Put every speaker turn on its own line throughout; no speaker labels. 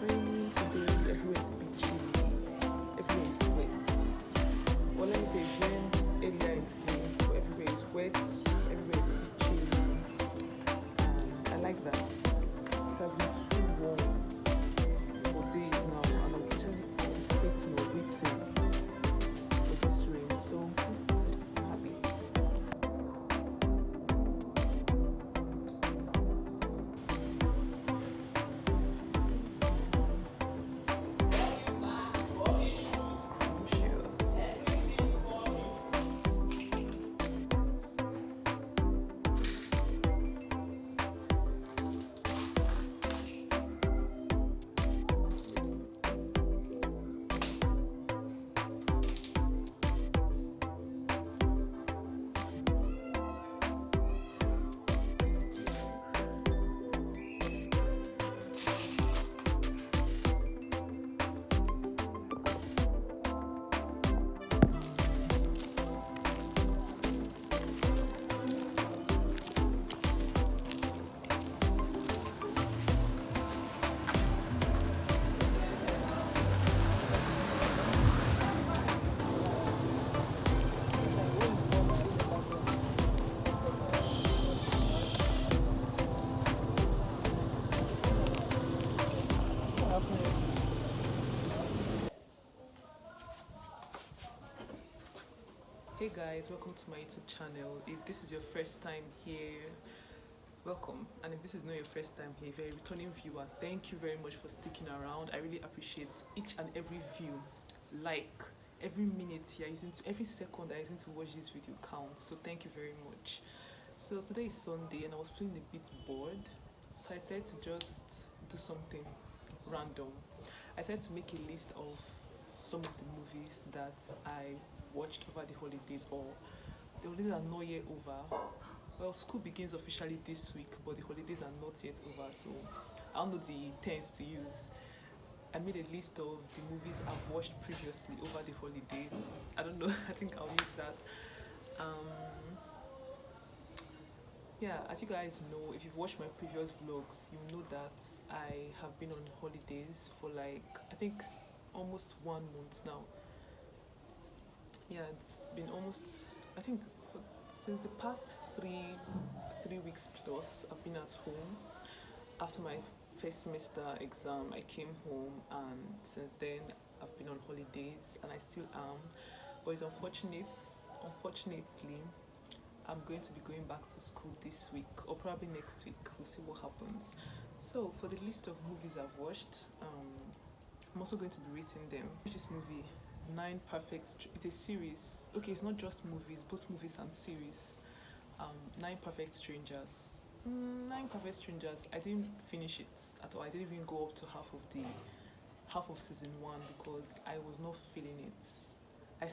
raining today. Everywhere's a bit chilly. Everywhere is wet. Well, let me say it rained earlier in the day, but everywhere is wet. Everywhere is a bit chilly. And I like that. It has been too warm for days now, and I'm actually anticipating or waiting for this rain. So I'm happy. Scrumptious. Hey guys, welcome to my YouTube channel. If this is your first time here, welcome. And if this is not your first time here, if you're a returning viewer, thank you very much for sticking around. I really appreciate each and every view, like, every minute you're using to, every second I'm using to watch this video counts. So thank you very much. So today is Sunday and I was feeling a bit bored, so I decided to just do something random. I decided to make a list of some of the movies that I watched over the holidays, or the holidays are not yet over. Well, school begins officially this week, but the holidays are not yet over, so I don't know the tense to use. I made a list of the movies I've watched previously over the holidays. I don't know, I think I'll use that. Yeah, as you guys know, if you've watched my previous vlogs, you know that I have been on holidays for like, I think almost 1 month now. Yeah, it's been almost, I think since the past three weeks plus, I've been at home. After my first semester exam, I came home, and since then I've been on holidays, and I still am. But it's unfortunately, I'm going to be going back to school this week, or probably next week. We'll see what happens. So for the list of movies I've watched, I'm also going to be rating them. This movie, it's a series. Okay, it's not just movies, both movies and series. Nine Perfect Strangers. Nine Perfect Strangers. I didn't finish it at all. I didn't even go up to half of season 1 because I was not feeling it. I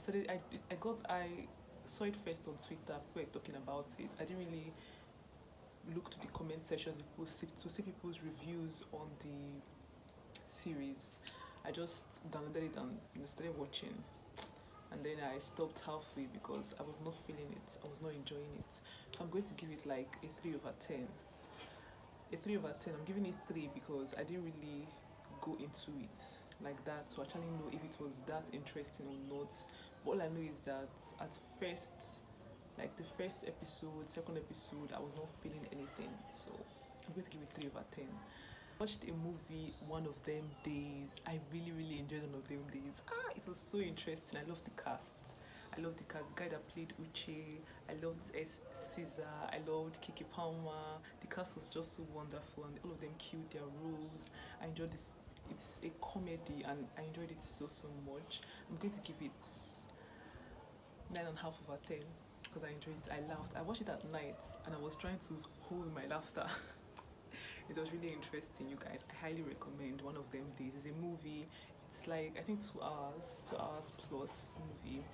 saw it first on Twitter. People were talking about it. I didn't really look to the comment section to see people's reviews on the series. I just downloaded it and started watching, and then I stopped halfway because I was not feeling it. I was not enjoying it. So I'm going to give it like a 3/10. A 3/10. I'm giving it 3 because I didn't really go into it like that to actually know if it was that interesting or not. But all I know is that at first, like the first episode, second episode, I was not feeling anything. So I'm going to give it 3/10. Watched a movie One of Them Days. I really enjoyed One of Them Days. It was so interesting. I love the cast. The guy that played Uche. I loved Caesar. I loved Kiki Palmer. The cast was just so wonderful, and all of them killed their roles. I enjoyed this. It's a comedy, and I enjoyed it so much. I'm going to give it 9.5/10 because I enjoyed it. I laughed. I watched it at night, and I was trying to hold my laughter. It was really interesting, you guys. I highly recommend One of Them Days. It's a movie. It's like, I think 2 hours plus movie.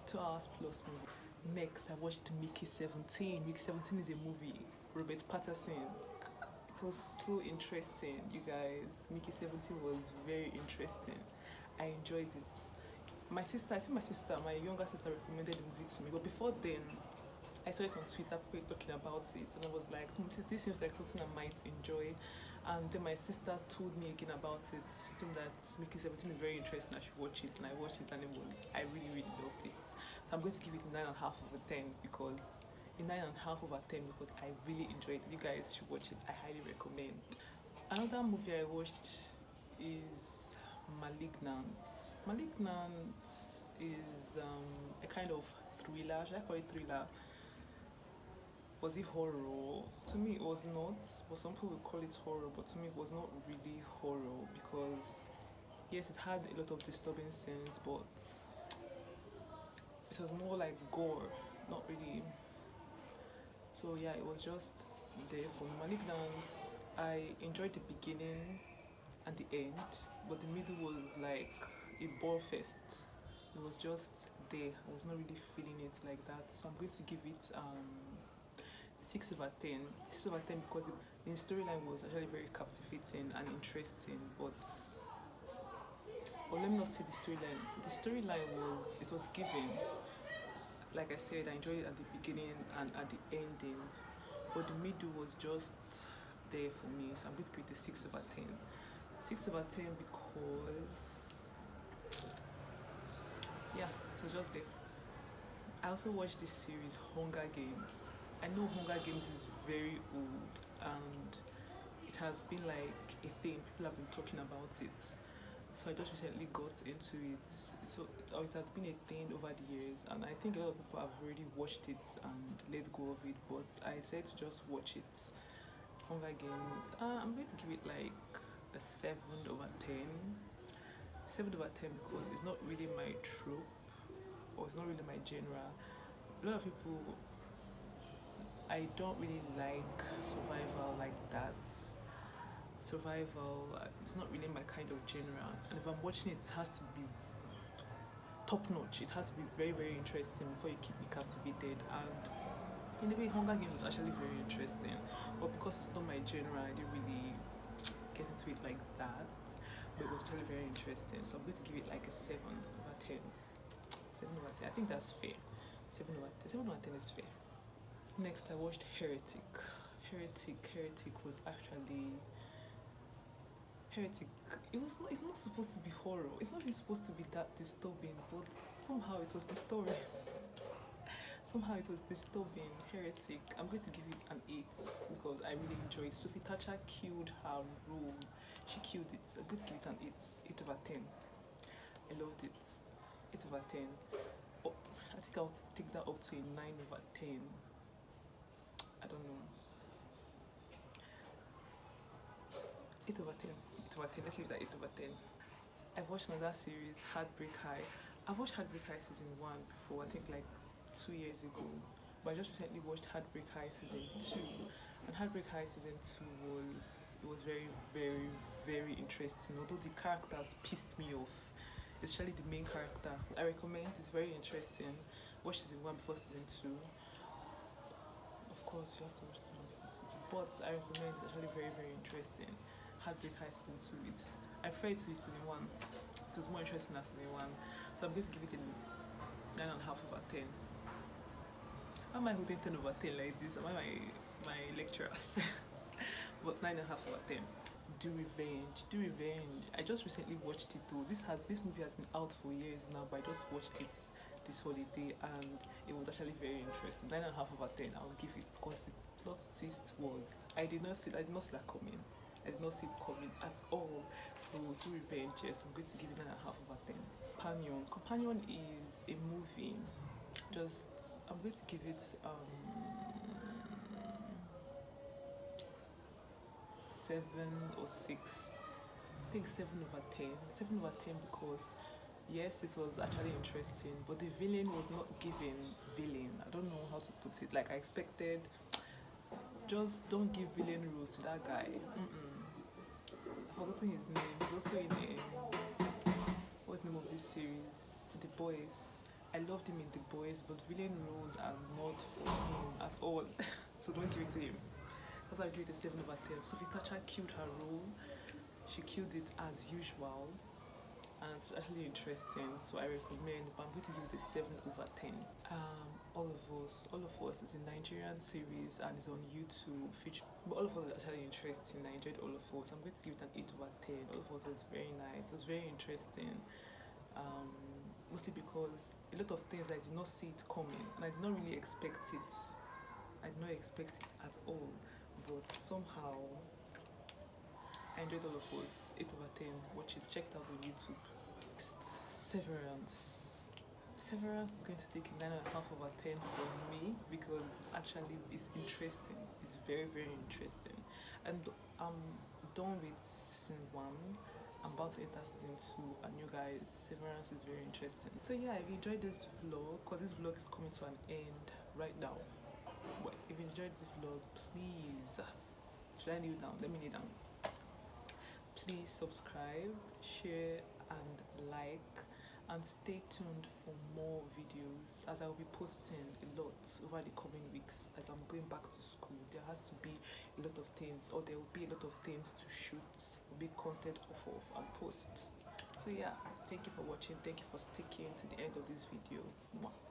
2 hours plus movie. Next, I watched Mickey 17. Mickey 17 is a movie. Robert Patterson. It was so interesting, you guys. Mickey 17 was very interesting. I enjoyed it. My younger sister recommended the movie to me, but before then, I saw it on Twitter, people talking about it, and I was like, this seems like something I might enjoy. And then my sister told me again about it. She told me that Mickey 17 is very interesting, I should watch it. And I watched it and I really, really loved it. So I'm going to give it 9.5/10 because a 9.5/10 because I really enjoyed it. You guys should watch it. I highly recommend. Another movie I watched is Malignant. Malignant is a kind of thriller. Should I call it thriller? Was it horror? To me, it was not. But some people would call it horror. But to me, it was not really horror because yes, it had a lot of disturbing scenes, but it was more like gore, not really. So yeah, it was just there for me. Malignant. I enjoyed the beginning and the end, but the middle was like a bore fest. It was just there. I was not really feeling it like that. So I'm going to give it 6/10. 6/10 because the storyline was actually very captivating and interesting. But let me not say the storyline. The storyline was given. Like I said, I enjoyed it at the beginning and at the ending, but the middle was just there for me. So I'm going to give it a 6/10. 6/10 because yeah, it was just there. I also watched this series Hunger Games. I know Hunger Games is very old and it has been like a thing. People have been talking about it. So I just recently got into it. It has been a thing over the years, and I think a lot of people have already watched it and let go of it. But I said to just watch it. Hunger Games. I'm going to give it like a 7/10. 7/10 because it's not really my trope or it's not really my genre. A lot of people, I don't really like survival like that. Survival, it's not really my kind of genre. And if I'm watching it, it has to be top notch. It has to be very, very interesting before you keep me captivated. And in a way, Hunger Games was actually very interesting. But because it's not my genre, I didn't really get into it like that. But it was actually very interesting. So I'm going to give it like a 7/10. 7/10. I think that's fair. 7/10. 7/10 is fair. Next, I watched Heretic. Heretic was actually Heretic. It's not supposed to be horror. It's not even supposed to be that disturbing, but somehow it was disturbing. Heretic. I'm going to give it an 8 because I really enjoyed it. Sophie Thatcher killed her role. She killed it. I'm going to give it an 8/10. I loved it. 8/10. Oh, I think I'll take that up to a 9/10. I don't know. 8/10. 8/10. Let's leave that 8/10. I watched another series, Heartbreak High. I've watched Heartbreak High season 1 before, I think like 2 years ago. But I just recently watched Heartbreak High season 2. And Heartbreak High season 2 was very, very, very interesting. Although the characters pissed me off, especially the main character. I recommend, it's very interesting. Watch season 1 before season 2. Of course, you have to watch season 1 before season 2. But I recommend, it's actually very, very interesting. Heartbreak High season 2. I prefer it to season 1. It was more interesting than season 1. So I'm going to give it a 9.5/10. Why am I holding 10/10 like this? Am I my lecturers? But 9.5/10. Do Revenge. I just recently watched it too. This movie has been out for years now, but I just watched it this holiday and it was actually very interesting. 9.5/10. I'll give it because the plot twist was I did not see that coming. I did not see it coming at all. So Do Revenge, yes, I'm going to give it 9.5/10. Companion is a movie. I'm going to give it 7 or 6. I think 7/10. 7/10 because yes, it was actually interesting, but the villain was not given villain. I don't know how to put it. Like I expected, just don't give villain roles to that guy. I've forgotten his name. He's also in what's the name of this series? The Boys. I loved him in The Boys, but villain roles are not for him at all. So don't give it to him. That's why I give it a 7/10. Sophie Thatcher killed her role. She killed it as usual. and it's actually interesting, so I recommend, but I'm going to give it a 7/10. All of Us is a Nigerian series and is on YouTube. But All of Us is actually interesting. I enjoyed All of Us. I'm going to give it an 8/10. All of Us was very nice. It was very interesting. Um, Mostly because a lot of things I did not see it coming, and I did not really expect it. I did not expect it at all, but somehow I enjoyed All of Us. 8/10. Watch it. Check it out on YouTube. Severance. Severance is going to take a 9.5/10 from me because actually it's interesting. It's very, very interesting. And I'm done with season 1. I'm about to enter season 2, and you guys, Severance is very interesting. So yeah, if you enjoyed this vlog, because this vlog is coming to an end right now. But if you enjoyed this vlog, please, should I kneel down? Let me kneel down. Please subscribe, share, and like, and stay tuned for more videos as I will be posting a lot over the coming weeks as I'm going back to school. There has to be a lot of things, or there will be a lot of things to shoot, will be content off of and post. So yeah, thank you for watching. Thank you for sticking to the end of this video. Mwah.